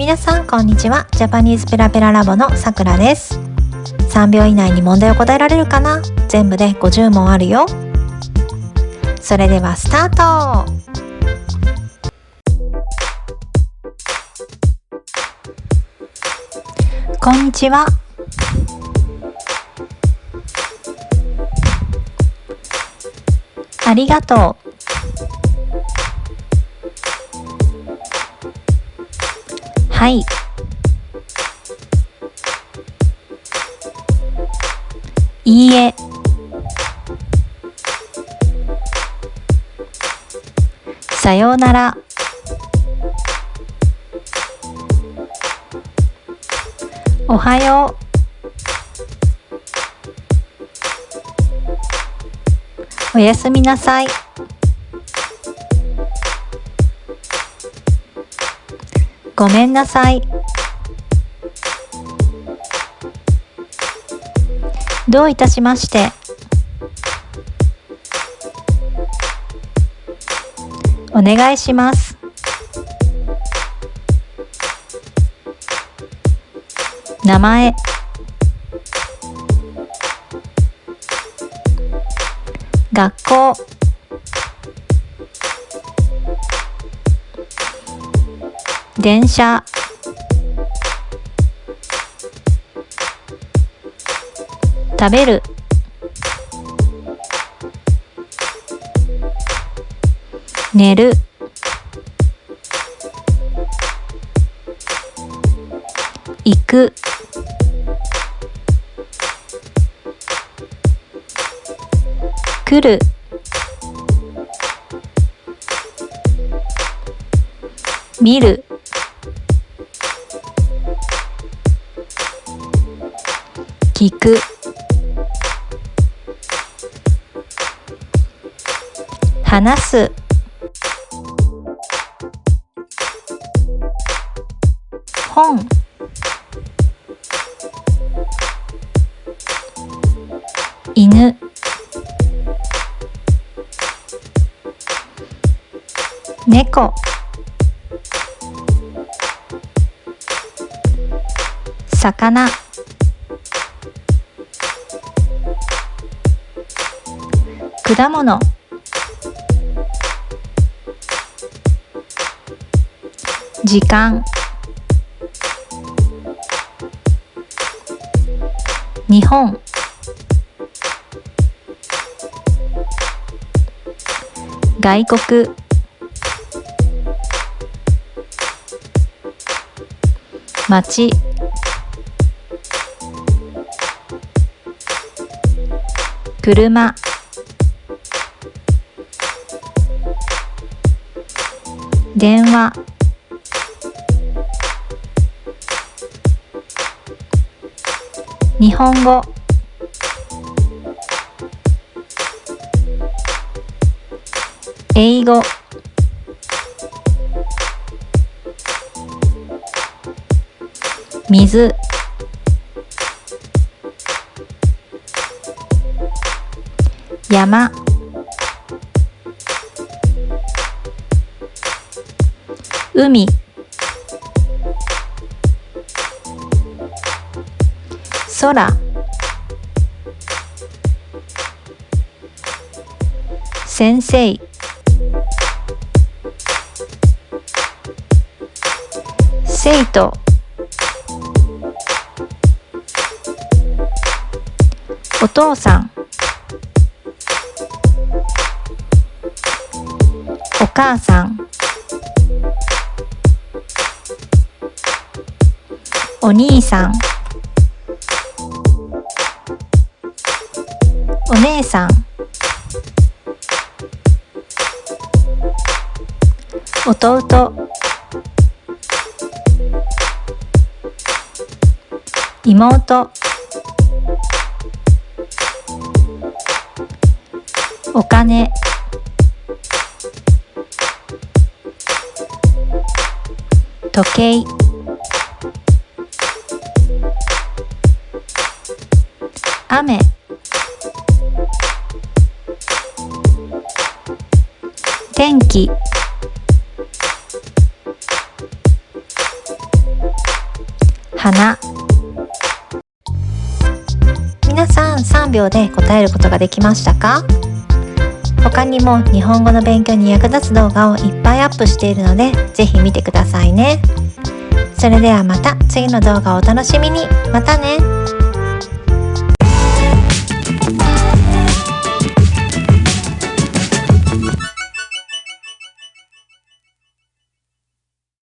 皆さんこんにちは。ジャパニーズペラペララボのさくらです。3秒以内に問題を答えられるかな？全部で50問あるよ。それではスタート。こんにちは。ありがとう。はい。いいえ。さようなら。おはよう。おやすみなさい。ごめんなさい。どういたしまして。お願いします。名前。学校。電車。食べる。寝る。行く。来る。見る。聞く。話す。本。犬。猫。魚。果物。時間。日本。外国。町。車。電話。日本語。英語。水。山。海。空。先生。生徒。お父さん。お母さん。お兄さん。お姉さん。弟。妹。お金。時計。雨。天気。花。皆さん3秒で答えることができましたか？他にも日本語の勉強に役立つ動画をいっぱいアップしているので、ぜひ見てくださいね。それではまた次の動画をお楽しみに。またね。